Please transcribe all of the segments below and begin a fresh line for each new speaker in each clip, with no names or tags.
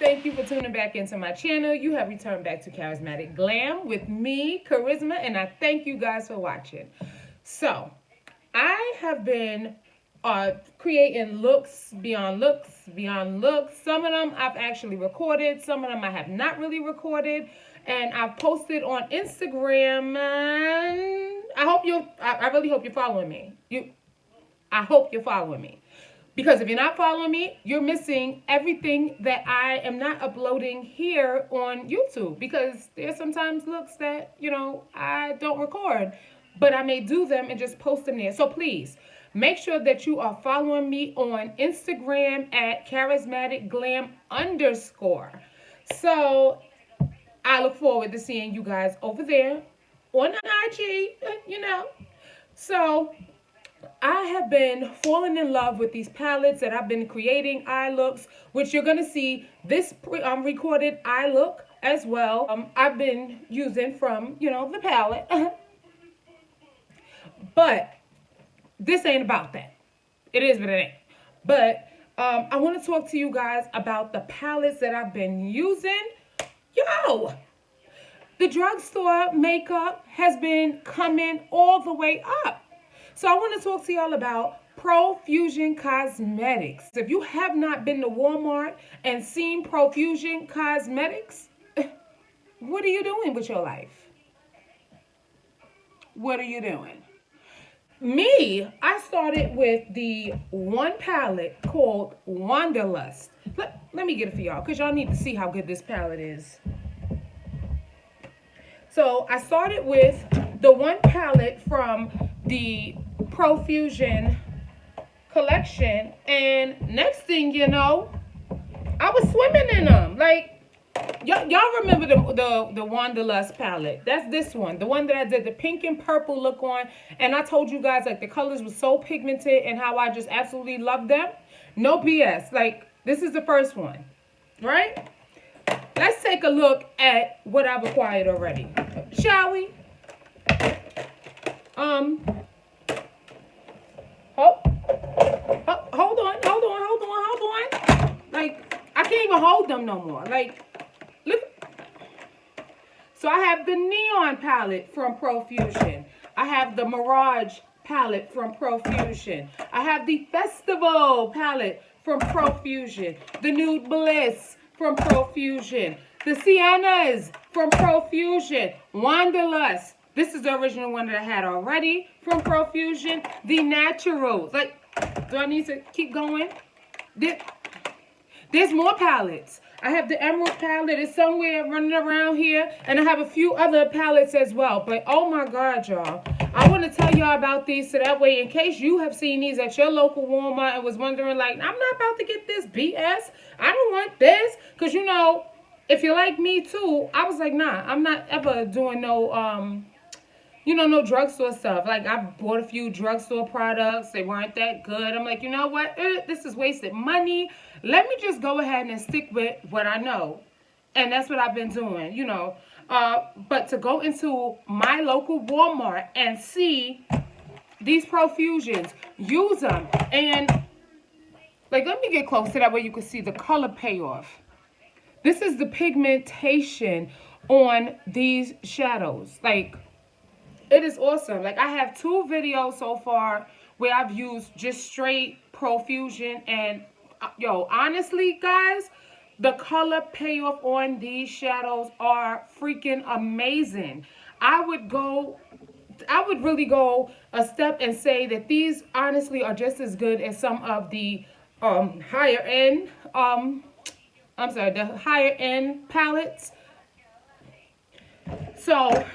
thank you for tuning back into my channel. You have returned back to Charismatic Glam with me, Charisma, and I thank you guys for watching. So, I have been creating looks beyond looks beyond looks. Some of them I've actually recorded, some of them I have not really recorded, and I've posted on Instagram. And I really hope you're following me. I hope you're following me. Because if you're not following me, you're missing everything that I am not uploading here on YouTube. Because there's sometimes looks that, I don't record. But I may do them and just post them there. So please, make sure that you are following me on Instagram at charismaticglam_. So I look forward to seeing you guys over there on IG, So I have been falling in love with these palettes that I've been creating eye looks, which you're going to see this recorded eye look as well. I've been using from, the palette. But this ain't about that. It is, but it ain't. But I want to talk to you guys about the palettes that I've been using. Yo! The drugstore makeup has been coming all the way up. So I want to talk to y'all about Profusion Cosmetics. If you have not been to Walmart and seen Profusion Cosmetics, what are you doing with your life? What are you doing? Me, I started with the one palette called Wanderlust. Let me get it for y'all because y'all need to see how good this palette is. So I started with the one palette from the Profusion collection, and next thing you know, I was swimming in them. Like, y'all remember the Wanderlust palette? That's this one, the one that I did the pink and purple look on, and I told you guys like the colors were so pigmented and how I just absolutely loved them. No BS. Like, this is the first one, right? Let's take a look at what I've acquired already, shall we? Hold on. Like, I can't even hold them no more. Like, look. So I have the Neon palette from Profusion. I have the Mirage palette from Profusion. I have the Festival palette from Profusion. The Nude Bliss from Profusion. The Siennas from Profusion. Wanderlust. This is the original one that I had already from Profusion. The Naturals. Like, do I need to keep going? There's more palettes. I have the Emerald palette. It's somewhere running around here. And I have a few other palettes as well. But, oh my God, y'all. I want to tell y'all about these so that way, in case you have seen these at your local Walmart and was wondering, like, I'm not about to get this BS. I don't want this. Because, if you're like me, too, I was like, nah, I'm not ever doing no, no drugstore stuff. Like, I bought a few drugstore products. They weren't that good. I'm like, you know what? This is wasted money. Let me just go ahead and stick with what I know. And that's what I've been doing, But to go into my local Walmart and see these Profusions, use them. And, like, let me get close so that way you can see the color payoff. This is the pigmentation on these shadows. Like, it is awesome. Like, I have 2 videos so far where I've used just straight Profusion. And, honestly, guys, the color payoff on these shadows are freaking amazing. I would really go a step and say that these, honestly, are just as good as some of the higher end, the higher end palettes. So,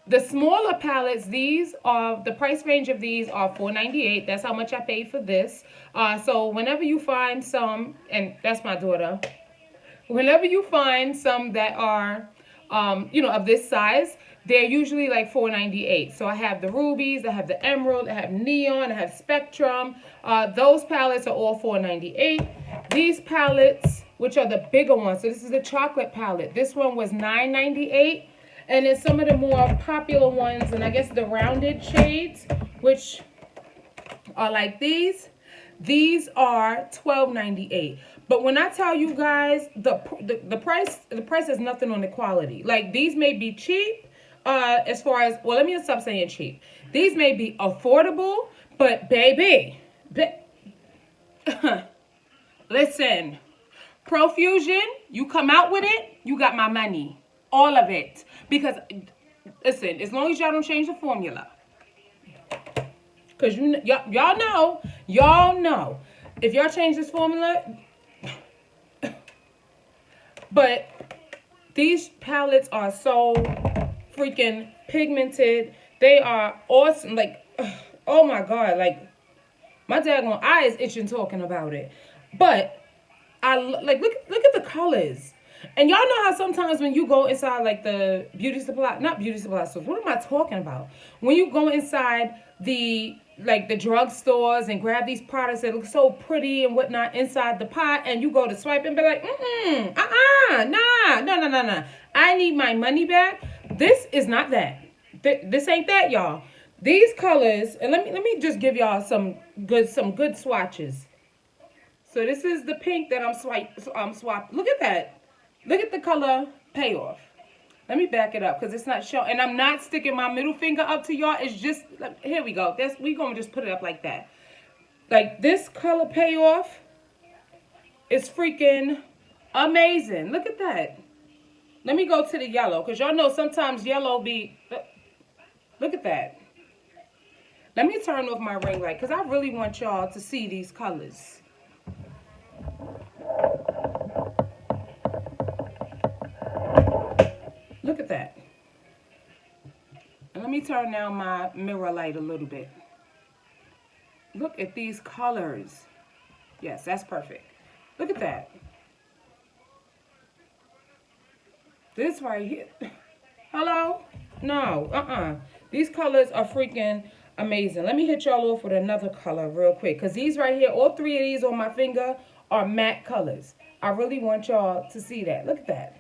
the smaller palettes, the price range of these are $4.98. That's how much I paid for this. So whenever you find some, and that's my daughter, whenever you find some that are, of this size, they're usually like $4.98. So I have the rubies, I have the emerald, I have neon, I have spectrum. Those palettes are all $4.98. These palettes, which are the bigger ones, so this is the chocolate palette. This one was $9.98. And then some of the more popular ones, and I guess the rounded shades, which are like these are $12.98. But when I tell you guys, the price is nothing on the quality. Like, these may be cheap, as far as, well, let me stop saying cheap. These may be affordable, but baby, listen, Profusion, you come out with it, you got my money, all of it. Because listen, as long as y'all don't change the formula, because y'all know, if y'all change this formula. But these palettes are so freaking pigmented. They are awesome. Like, oh my God. Like, my daggone eye is itching talking about it. But I like, look at the colors. And y'all know how sometimes when you go inside like the beauty supply, not beauty supply stores, what am I talking about? When you go inside the drug stores and grab these products that look so pretty and whatnot inside the pot, and you go to swipe and be like, nah. I need my money back. This is not that. This ain't that, y'all. These colors, and let me just give y'all some good swatches. So this is the pink that I'm swap. Look at that. Look at the color payoff. Let me back it up because it's not showing. And I'm not sticking my middle finger up to y'all. It's just, here we go. We're going to just put it up like that. Like, this color payoff is freaking amazing. Look at that. Let me go to the yellow because y'all know sometimes yellow be, look at that. Let me turn off my ring light because I really want y'all to see these colors. Look at that. And let me turn down my mirror light a little bit. Look at these colors. Yes, that's perfect. Look at that. This right here. Hello? No, These colors are freaking amazing. Let me hit y'all off with another color real quick. Because these right here, all three of these on my finger are matte colors. I really want y'all to see that. Look at that.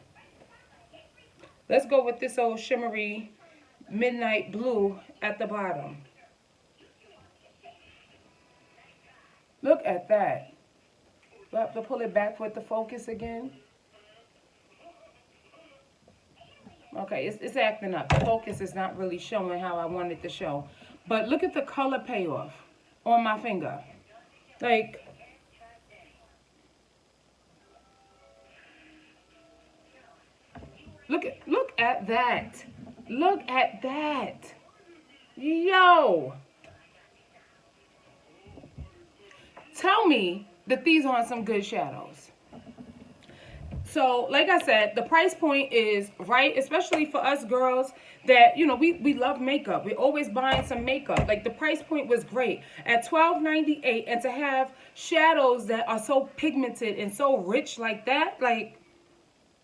Let's go with this old shimmery midnight blue at the bottom. Look at that. Do I have to pull it back with the focus again? Okay, it's acting up. The focus is not really showing how I want it to show. But look at the color payoff on my finger. Like, look at that. Look at that. Yo. Tell me that these aren't some good shadows. So, like I said, the price point is right, especially for us girls that, you know, we love makeup. We're always buying some makeup. Like, the price point was great at $12.98, and to have shadows that are so pigmented and so rich like that, like,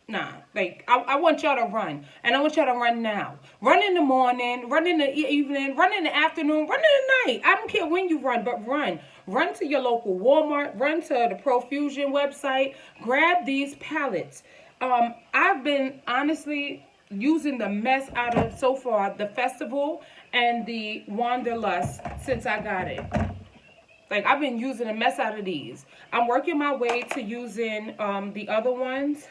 nah, like, I want y'all to run. And I want y'all to run now. Run in the morning, run in the evening, run in the afternoon, run in the night. I don't care when you run, but run. Run to your local Walmart. Run to the Profusion website. Grab these palettes. I've been, honestly, using the mess out of, so far, the Festival and the Wanderlust since I got it. Like, I've been using the mess out of these. I'm working my way to using the other ones.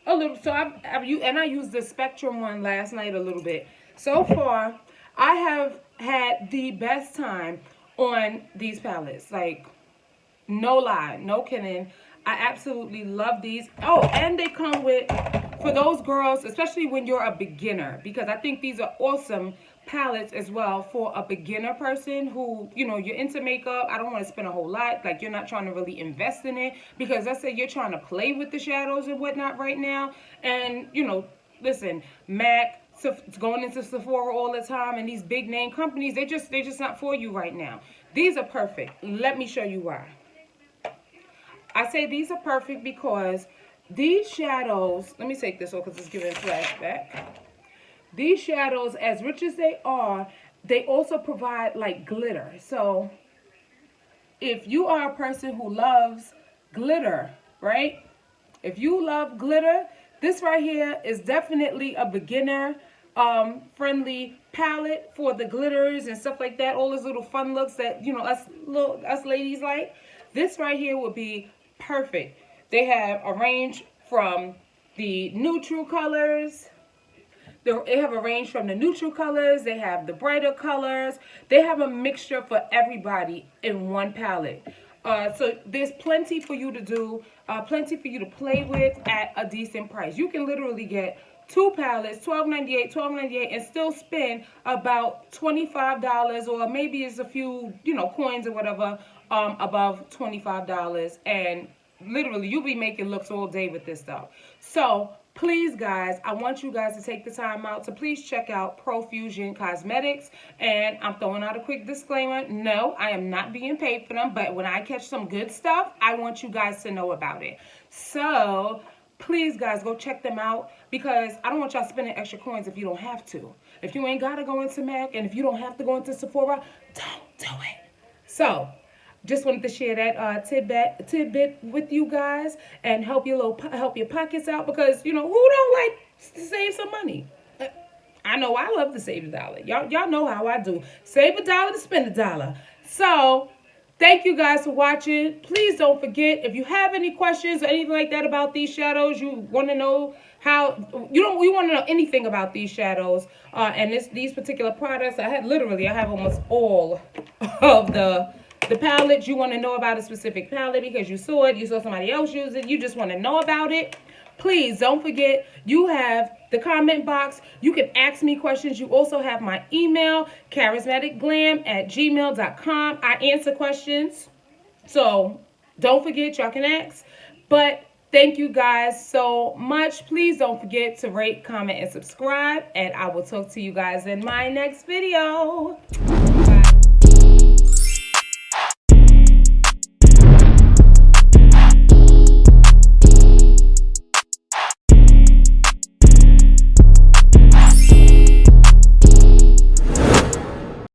A little, so I used the Spectrum one last night a little bit. So far, I have had the best time on these palettes. Like, no lie, no kidding. I absolutely love these. Oh, and they come with, for those girls, especially when you're a beginner, because I think these are awesome palettes as well for a beginner person who, you know, you're into makeup. I don't want to spend a whole lot. Like, you're not trying to really invest in it, because let's say you're trying to play with the shadows and whatnot right now. And, you know, listen, MAC, going into Sephora all the time, and these big name companies, they're just not for you right now. These are perfect. Let me show you why. I say these are perfect because these shadows, let me take this off because it's giving a flashback. These shadows, as rich as they are, they also provide like glitter. So if you are a person who loves glitter, right? If you love glitter, this right here is definitely a beginner friendly palette for the glitters and stuff like that. All those little fun looks that, you know, us ladies like. This right here would be perfect. They have a range from the neutral colors. They have a range from the neutral colors. They have the brighter colors. They have a mixture for everybody in one palette. So there's plenty for you to do, plenty for you to play with at a decent price. You can literally get two palettes, $12.98, and still spend about $25, or maybe it's a few, coins or whatever, above $25. And literally, you'll be making looks all day with this stuff. So please, guys, I want you guys to take the time out to please check out Profusion Cosmetics. And I'm throwing out a quick disclaimer. No, I am not being paid for them, but when I catch some good stuff, I want you guys to know about it. So please, guys, go check them out, because I don't want y'all spending extra coins if you don't have to. If you ain't got to go into MAC, and if you don't have to go into Sephora, don't do it. So just wanted to share that tidbit with you guys and help your pockets out, because who don't like to save some money? I know I love to save a dollar. Y'all know how I do. Save a dollar to spend a dollar. So thank you guys for watching. Please don't forget, if you have any questions or anything like that about these shadows, you want to know how, you want to know anything about these shadows and these particular products. I have almost all of the palette. You want to know about a specific palette because you saw it, you saw somebody else use it, you just want to know about it. Please don't forget, you have the comment box. You can ask me questions. You also have my email, charismaticglam@gmail.com. I answer questions, so don't forget, y'all can ask. But thank you guys so much. Please don't forget to rate, comment, and subscribe, and I will talk to you guys in my next video.